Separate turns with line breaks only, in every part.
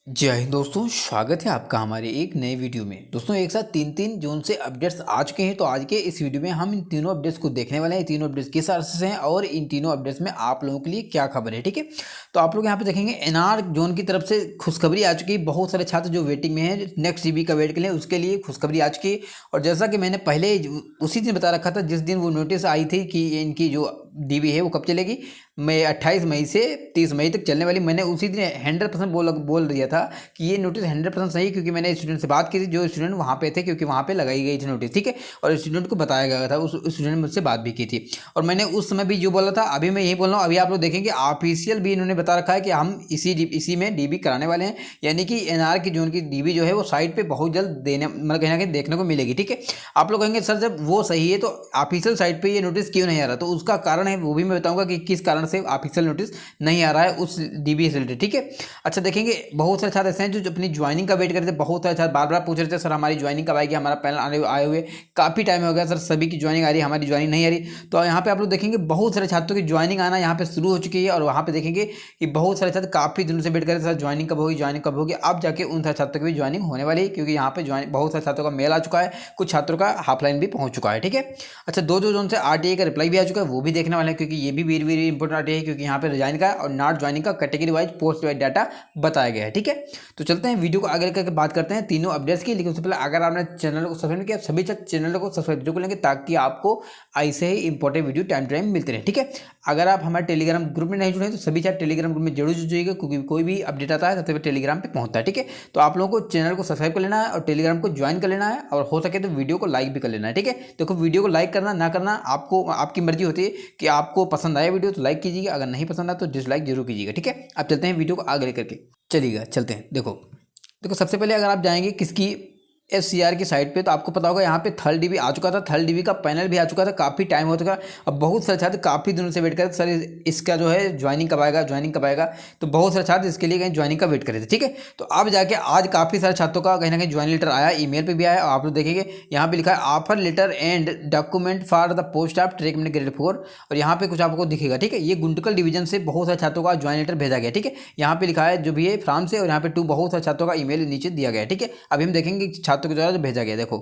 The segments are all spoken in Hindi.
जय हिंद दोस्तों, स्वागत है आपका हमारे एक नए वीडियो में। दोस्तों एक साथ तीन तीन जोन से अपडेट्स आ चुके हैं, तो आज के इस वीडियो में हम इन तीनों अपडेट्स को देखने वाले हैं। तीनों अपडेट्स किस अर्थ से हैं और इन तीनों अपडेट्स में आप लोगों के लिए क्या खबर है, ठीक है। तो आप लोग यहाँ पे देखेंगे एनआर जोन की तरफ से खुशखबरी आ चुकी है। बहुत सारे छात्र जो वेटिंग में हैं नेक्स्ट जीबी का वेट के लिए, उसके लिए खुशखबरी आ चुकी है। और जैसा कि मैंने पहले उसी दिन बता रखा था, जिस दिन वो नोटिस आई थी कि इनकी जो डीबी है वो कब चलेगी, मैं 28 मई से 30 मई तक चलने वाली, मैंने उसी दिन 100% बोल दिया था कि ये नोटिस 100% सही, क्योंकि मैंने स्टूडेंट से बात की थी जो स्टूडेंट वहाँ पे थे, क्योंकि वहाँ पे लगाई गई थी नोटिस, ठीक है। और स्टूडेंट को बताया गया था, उस स्टूडेंट ने मुझसे बात भी की थी। और मैंने उस समय भी जो बोला था अभी मैं यही बोल रहा हूँ। अभी आप लोग देखेंगे ऑफिशियल भी इन्होंने बता रखा है कि हम इसी में डीबी कराने वाले हैं, यानी कि एनआर की जोन की डीबी जो है वो साइट पर बहुत जल्द देने, मतलब कहीं ना कहीं देखने को मिलेगी, ठीक है। आप लोग कहेंगे सर जब वो सही है तो ऑफिशियल साइट पर ये नोटिस क्यों नहीं आ रहा, तो उसका कारण है वो भी मैं बताऊंगा कि किस कारण से ऑफिशियल नोटिस नहीं आ रहा है उस डीबी से रिलेटेड, ठीक है। अच्छा देखेंगे, बहुत सारे छात्र ऐसे हैं जो अपनी ज्वाइनिंग का वेट कर रहे थे। बहुत सारे छात्र बार बार पूछ रहे थे सर हमारी ज्वाइनिंग कब आएगी, हमारा पैनल आए हुए काफ़ी टाइम हो गया सर, सभी की ज्वाइनिंग आ रही है, हमारी ज्वाइनिंग नहीं आ रही। तो यहाँ पे आप लोग देखेंगे बहुत सारे छात्रों की ज्वाइनिंग आना यहाँ पे शुरू हो चुकी है। और वहाँ पे देखेंगे कि बहुत सारे छात्र काफ़ी दिनों से वेट कर रहे थे सर ज्वाइनिंग कब होगी, ज्वाइनिंग कब होगी। अब जाके उन सारे छात्रों की भी ज्वाइनिंग होने वाली है, क्योंकि यहाँ पे ज्वाइन बहुत सारे छात्रों का मेल आ चुका है, कुछ छात्रों का हाफलाइन भी पहुँच चुका है, ठीक है। अच्छा दो जोन से आरटीआई का रिप्लाई भी आ चुका है, वो भी देखने वाले हैं, क्योंकि ये भी वेरी वेरी इंपॉर्टेंट आरटीआई है, क्योंकि यहाँ पे रिजाइन का और नॉट ज्वाइनिंग का category wise post wise data बताया गया है, ठीक है। तो चलते हैं वीडियो को आगे करके बात करते हैं तीनों अपडेट्स की। लेकिन उससे पहले अगर आपने चैनल को सब्सक्राइब नहीं किया, सभी चैनल को सब्सक्राइब जरूर करेंगे, ताकि आपको ऐसे ही important video time to time मिलते रहे, ठीक है। अगर आप हमारे टेलीग्राम ग्रुप में नहीं जुड़े हैं तो सभी चाहे टेलीग्राम ग्रुप में जरूर जुड़िएगा, क्योंकि कोई भी अपडेट आता है सबसे पहले टेलीग्राम पे पहुंचता है, ठीक है। तो आप लोगों को चैनल को सब्सक्राइब कर लेना है और टेलीग्राम को ज्वाइन कर लेना है, और हो सके तो वीडियो को लाइक भी कर लेना है, ठीक है। देखो वीडियो को लाइक करना ना करना आपको, आपकी मर्जी होती है कि आपको पसंद आया वीडियो तो लाइक कीजिएगा, अगर नहीं पसंद आया तो डिसलाइक जरूर कीजिएगा, ठीक है। अब चलते हैं वीडियो को आगे करके, चलिएगा चलते हैं। देखो देखो सबसे पहले अगर आप जाएंगे किसकी एससीआर की साइट पे, तो आपको पता होगा यहाँ पे थर्ड डीबी आ चुका था, थर्ड डीबी का पैनल भी आ चुका था, काफ़ी टाइम हो चुका। अब बहुत सारे छात्र काफ़ी दिनों से वेट कर रहे थे सर इसका जो है ज्वाइनिंग कब आएगा, ज्वाइनिंग कब आएगा। तो बहुत सारे छात्र इसके लिए कहीं ज्वाइनिंग का वेट कर रहे थे, ठीक है। तो अब जाके आज काफ़ी सारे छात्रों का कहीं ना कहीं ज्वाइनिंग लेटर आया, ईमेल पे भी आया। और आप लोग देखेंगे यहाँ पे लिखा है offer letter and document for the post of treatment grade 4, और यहाँ पे कुछ आपको दिखेगा, ठीक है। ये गुंटकल डिवीजन से बहुत सारे छात्रों का ज्वाइन लेटर भेजा गया, ठीक है। यहाँ पे लिखा है जो भी है फ्रांस से, और यहाँ पे बहुत सारे छात्रों का ईमेल नीचे दिया गया है, ठीक है। अभी हम देखेंगे छात्रों के द्वारा जो भेजा गया, देखो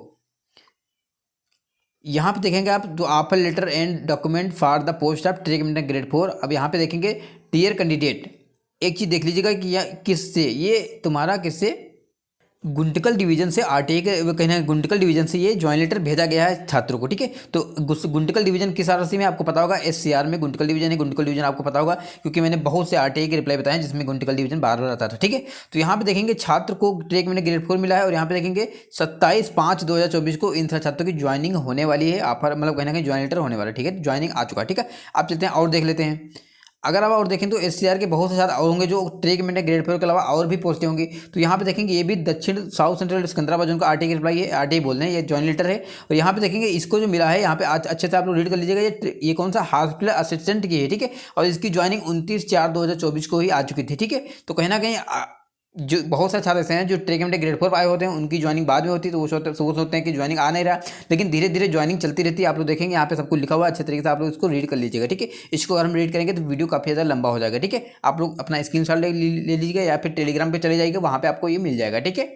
यहाँ पे देखेंगे आप तो offer letter and document for the post of treatment grade 4। अब यहाँ पे देखेंगे डियर कैंडिडेट, एक चीज़ देख लीजिएगा कि यह किससे, ये तुम्हारा किससे गुंटकल डिवीजन से आरटीआई के कहना है, गुंटकल डिवीजन से ये ज्वाइन लेटर भेजा गया है छात्रों को, ठीक है। तो गुंटकल डिवीजन किस आरसी में आपको पता होगा, एससीआर में गुंटकल डिवीजन है। गुंटकल डिवीजन आपको पता होगा क्योंकि मैंने बहुत से आरटीआई के रिप्लाई बताए जिसमें गुंटकल डिवीजन बार बार आता था, ठीक है। तो यहाँ पे देखेंगे छात्र को ट्रेक में ग्रेड 4 मिला है, और यहाँ पे देखेंगे 27/5/2024 को इन छात्रों की ज्वाइनिंग होने वाली है, ऑफर मतलब कहना कहीं ज्वाइन लेटर होने वाला है, ठीक है। ज्वाइनिंग आ चुका है, ठीक है। आप चलते हैं और देख लेते हैं। अगर आप और देखें तो एससीआर के बहुत से छात्र और होंगे जो ट्रेक में ग्रेड 4 के अलावा और भी पोस्टें होंगी। तो यहाँ पे देखेंगे ये भी दक्षिण साउथ सेंट्रल सिकंदराबाद जोन का आरटीआई की रिप्लाई है, आरटीआई बोल रहे हैं, ये ज्वाइन लेटर है। और यहाँ पे देखेंगे इसको जो मिला है यहाँ पे आज अच्छे से आप लोग रीड कर लीजिएगा, ये कौन सा हॉस्पिटल असिस्टेंट की है, ठीक है। और इसकी ज्वाइनिंग 29/4/2024 को ही आ चुकी थी, ठीक है। तो कहीं ना कहीं जो बहुत सारे छात्र ऐसे हैं जो ट्रेक में ग्रेड 4 आए होते हैं, उनकी ज्वाइनिंग बाद में होती है, तो वो सोचते हैं कि ज्वाइनिंग आ नहीं रहा, लेकिन धीरे धीरे ज्वाइनिंग चलती रहती है। आप लोग देखेंगे यहाँ पे सब कुछ लिखा हुआ है, अच्छे तरीके से आप लोग इसको रीड कर लीजिएगा, ठीक है। इसको अगर हम रीड करेंगे तो वीडियो काफ़ी ज़्यादा लंबा हो जाएगा, ठीक है। आप लोग अपना स्क्रीनशॉट ले लीजिएगा या फिर टेलीग्राम पर चले जाइएगा, वहाँ पर आपको ये मिल जाएगा, ठीक है।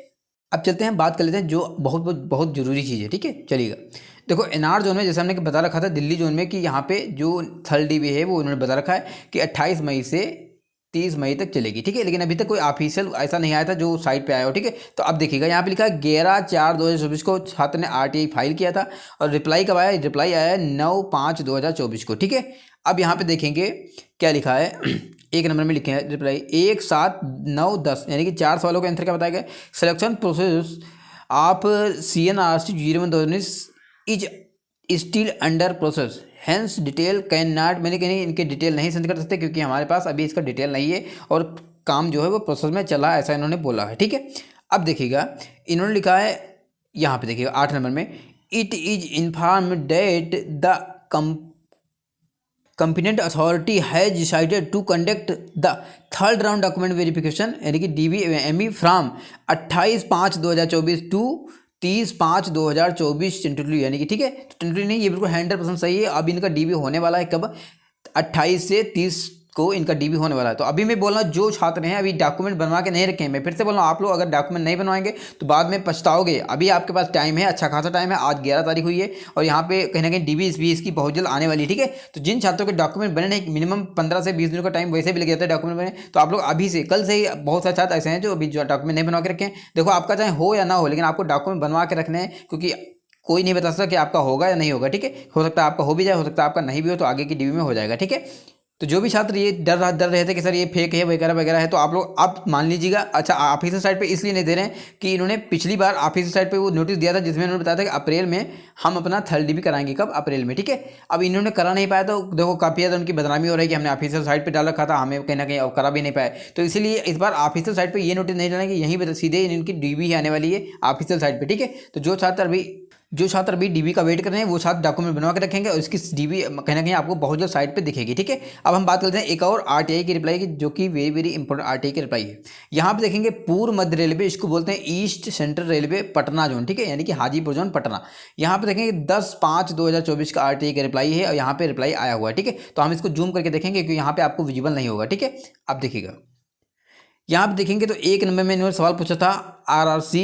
अब चलते हैं बात कर लेते हैं जो बहुत बहुत बहुत जरूरी चीज़ है, ठीक है। चलिएगा देखो एनआर जोन में जैसे हमने बता रखा था दिल्ली जोन में कि यहाँ पे जो थर्ड डीबी है वो उन्होंने बता रखा है कि 28 मई से 30 मई तक चलेगी, ठीक है। लेकिन अभी तक कोई ऑफिशियल ऐसा नहीं आया था जो साइट पे आया हो, ठीक है। तो अब देखिएगा यहाँ पे लिखा है 11/4/2024 को छात्र ने आरटीआई फाइल किया था, और रिप्लाई कब आया, रिप्लाई आया है 9/5/2024 को, ठीक है। अब यहाँ पे देखेंगे क्या लिखा है, एक नंबर में लिखे हैं रिप्लाई 1/7/9/10, यानी कि 4 सवालों का आंसर क्या बताया गया, selection process of CNRC 01/2019 is still under process, hence detail can not, मैंने कहीं इनके डिटेल नहीं सेंड कर सकते क्योंकि हमारे पास अभी इसका डिटेल नहीं है और काम जो है वो प्रोसेस में चला है, ऐसा इन्होंने बोला है, ठीक है। अब देखिएगा इन्होंने लिखा है यहाँ पे देखिएगा 8 नंबर में, it is inform that the competent authority has decided to conduct the third round document verification यानी कि DVME फ्राम 28/5/2024 टू 30/5/2024 टेंटेटिवली, यानी कि ठीक है टेंटेटिवली नहीं, ये बिल्कुल 100% सही है। अब इनका DV होने वाला है कब, 28 से 30 को इनका डीबी होने वाला है। तो अभी मैं बोल रहा हूँ जो छात्र हैं अभी डॉक्यूमेंट बनवा के नहीं रखे हैं, मैं फिर से बोल रहा हूँ आप लोग अगर डॉक्यूमेंट नहीं बनवाएंगे तो बाद में पछताओगे। अभी आपके पास टाइम है, अच्छा खासा टाइम है, आज 11 तारीख हुई है और यहाँ पे कहीं ना कहीं डीबी इसकी बहुत जल्द आने वाली है, ठीक है। तो जिन छात्रों के डॉक्यूमेंट बने नहीं, मिनिमम 15 से 20 दिनों का टाइम वैसे भी लग जाता है डॉक्यूमेंट बने, तो आप लोग अभी से कल से ही, बहुत सारे छात्र ऐसे हैं जो अभी जो डॉक्यूमेंट नहीं बनवा के रखे हैं। देखो आपका चाहे हो या ना हो, लेकिन आपको डॉक्यूमेंट बनवा के रखने हैं, क्योंकि कोई नहीं बता सकता कि आपका होगा या नहीं होगा, ठीक है। हो सकता है आपका हो भी जाए, हो सकता है आपका नहीं भी हो, तो आगे की डीबी में हो जाएगा, ठीक है। तो जो भी छात्र ये डर रहे थे कि सर ये फेक है वगैरह वगैरह है, तो आप लोग आप मान लीजिएगा। अच्छा, ऑफिशियल साइट पे इसलिए नहीं दे रहे हैं कि इन्होंने पिछली बार ऑफिशियल साइट पे वो नोटिस दिया था जिसमें इन्होंने बताया था कि अप्रैल में हम अपना थर्ड डीबी कराएंगे। कब? अप्रैल में, ठीक है। अब इन्होंने करा नहीं पाया तो देखो काफ़ी ज़्यादा उनकी बदनामी हो रही है कि हमने ऑफिशियल साइट पर डाल रखा था, हमें कहीं ना कहीं अब करा भी नहीं पाए। तो इसीलिए इस बार ऑफिशियल साइट पर ये नोटिस नहीं डालेंगे, यहीं पर सीधे इनकी डीबी आने वाली है ऑफिशियल साइट पर, ठीक है। तो जो छात्र अभी डीबी का वेट कर रहे हैं वो छात्र डॉक्यूमेंट बनवा के रखेंगे और इसकी डीबी कहीं ना कहीं आपको बहुत जल्द साइट पे दिखेगी, ठीक है। अब हम बात करते हैं एक और आरटीआई की रिप्लाई की, जो कि वेरी वेरी इंपॉर्टेंट आरटीआई की रिप्लाई है। यहाँ पे देखेंगे पूर्व मध्य रेलवे, इसको बोलते हैं east central railway Patna zone, ठीक है, यानी कि हाजीपुर जोन पटना। यहाँ पे देखेंगे 10/5/2024 का आरटीआई का रिप्लाई है और यहाँ पे रिप्लाई आया हुआ है, ठीक है। तो हम इसको जूम करके देखेंगे क्योंकि यहाँ पे आपको विजिबल नहीं होगा, ठीक है। अब देखिएगा यहाँ पे देखेंगे तो 1 नंबर में इन्होंने सवाल पूछा था RRC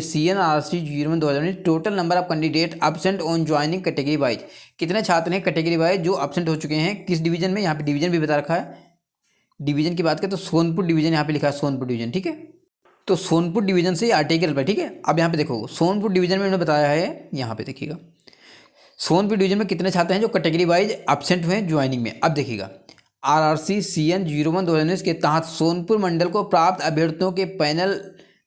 CN RRC 01/2019 total number of candidate absent on joining category wise. कितने छात्र हैं कैटेगरी वाइज जो एब्सेंट हो चुके हैं, किस डिवीजन में, यहाँ पे डिवीजन भी बता रखा है। डिवीजन की बात करें तो सोनपुर डिवीजन यहाँ पे लिखा है, सोनपुर डिवीजन, ठीक है। तो सोनपुर डिवीजन से आरटीआई का, ठीक है। अब यहाँ पे देखो सोनपुर डिवीजन में इन्होंने बताया है, यहाँ पे देखिएगा सोनपुर डिवीजन में कितने छात्र हैं जो कैटेगरी वाइज एब्सेंट हुए हैं ज्वाइनिंग में। अब देखिएगा RRC CN 01/2019 के तहत सोनपुर मंडल को प्राप्त अभ्यर्थियों के पैनल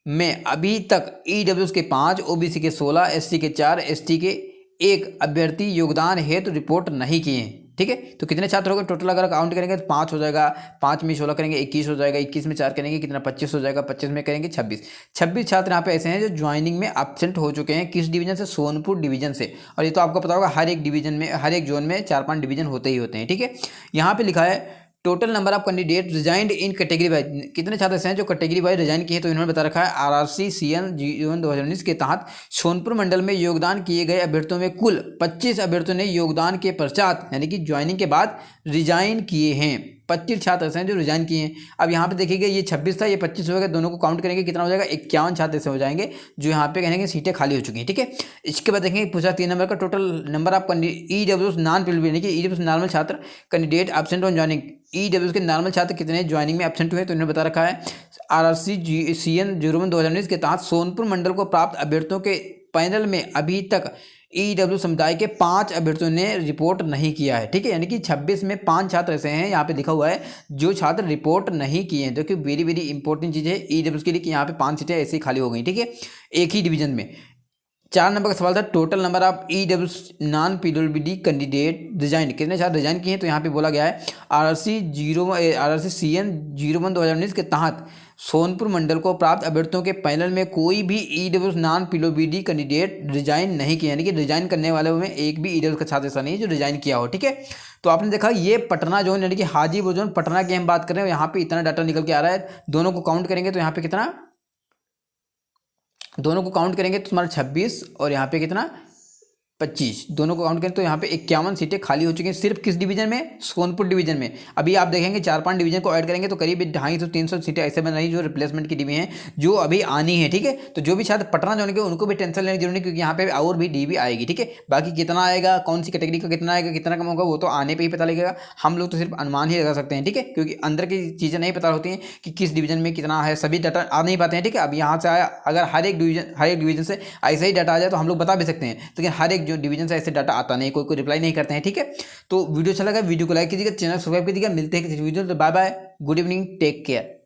में अभी तक EWS के 5, OBC के 16, SC के 4, ST के 1 अभ्यर्थी योगदान हेतु रिपोर्ट नहीं किए हैं, ठीक है। तो कितने छात्र हो गए टोटल, अगर काउंट करेंगे तो 5 हो जाएगा, 5 में 16 करेंगे 21 हो जाएगा, 21 में 4 करेंगे कितना 25 हो जाएगा, 25 में करेंगे 26 छात्र यहाँ पे ऐसे हैं जो ज्वाइनिंग में एब्सेंट हो चुके हैं। किस डिवीजन से? सोनपुर डिवीजन से। और ये तो आपको पता होगा हर एक डिवीजन में, हर एक जोन में 4-5 डिवीजन होते ही होते हैं, ठीक है। यहाँ पे लिखा है total number of candidate resigned in category wise, कितने छात्र ऐसे हैं जो कैटेगरी वाइज रिजाइन किए हैं। तो इन्होंने बता रखा है RRC CN 01/2019 के तहत सोनपुर मंडल में योगदान किए गए अभ्यर्थियों में कुल 25 अभ्यर्थियों ने योगदान के पश्चात यानी कि ज्वाइनिंग के बाद रिजाइन किए हैं। 25 छात्र ऐसे हैं जो रिजाइन किए हैं। अब यहाँ पे देखिएगा ये 26 था, ये 25 हो गया, दोनों को काउंट करेंगे कितना हो जाएगा, 51 छात्र ऐसे हो जाएंगे जो यहाँ पे कहेंगे सीटें खाली हो चुकी हैं, ठीक है। इसके बाद देखेंगे पूछा 3 नंबर का total number of EWS non PW यानी कि EWS नॉर्मल छात्र candidate absent on joining. EWS के नॉर्मल छात्र कितने ज्वाइनिंग में एब्सेंट हुए, तो इन्होंने बता रखा है RRC CN 01/2019 के तहत सोनपुर मंडल को प्राप्त अभ्यर्थियों के पैनल में अभी तक EW समुदाय के 5 अभ्यर्थियों ने रिपोर्ट नहीं किया है, ठीक है। यानी कि 26 में 5 छात्र ऐसे हैं, यहाँ पे लिखा हुआ है जो छात्र रिपोर्ट नहीं किए हैं, जो कि वेरी वेरी इंपॉर्टेंट चीज़ है EW के लिए कि यहाँ पे 5 सीटें ऐसे ही खाली हो गई, ठीक है, एक ही डिवीजन में। 4 नंबर का सवाल था total number of EWS non PWD candidate resign, कितने छात्र रिजाइन किए हैं। तो यहाँ पे बोला गया है RRC CN 01/2019 के तहत सोनपुर मंडल को प्राप्त अभ्यर्थियों के पैनल में कोई भी EWS non PWD candidate resign नहीं किया, यानी कि रिजाइन करने वालों में एक भी EWS का छात्र ऐसा नहीं है जो रिजाइन किया हो, ठीक है। तो आपने देखा ये पटना जोन यानी कि हाजीपुर जोन पटना की हम बात कर रहे हैं, यहाँ पे इतना डाटा निकल के आ रहा है। दोनों को काउंट करेंगे तो यहाँ पे कितना, दोनों को काउंट करेंगे तो तुम्हारा 26 और यहाँ पे कितना 25, दोनों को काउंट करें तो यहाँ पे 51 सीटें खाली हो चुकी हैं सिर्फ किस डिवीजन में, सोनपुर डिवीजन में। अभी आप देखेंगे 4-5 डिवीजन को ऐड करेंगे तो करीब 250-300 सीटें ऐसे बन रही जो रिप्लेसमेंट की डीबी हैं जो अभी आनी है, ठीक है। तो जो भी छात्र पटना जाने के उनको भी टेंशन लेने की जरूरत नहीं, क्योंकि यहाँ पे और भी डीबी आएगी, ठीक है। बाकी कितना आएगा, कौन सी कैटेगरी का कितना आएगा, कितना कम होगा, वो तो आने पर ही पता लगेगा। हम लोग तो सिर्फ अनुमान ही लगा सकते हैं, ठीक है, क्योंकि अंदर की चीज़ें नहीं पता होती हैं कि किस डिवीजन में कितना है, सभी डाटा आ नहीं पाते हैं, ठीक है। अब यहाँ से आया, अगर हर एक डिवीजन से ऐसा ही डाटा आ जाए तो हम लोग बता भी सकते हैं, लेकिन हर एक जो डिवीजन से ऐसे डाटा आता नहीं, कोई रिप्लाई नहीं करते हैं, ठीक है। तो वीडियो अच्छा लगा, वीडियो को लाइक कीजिएगा, चैनल सब्सक्राइब कीजिएगा। मिलते हैं किसी वीडियो में, bye bye, good evening, take care.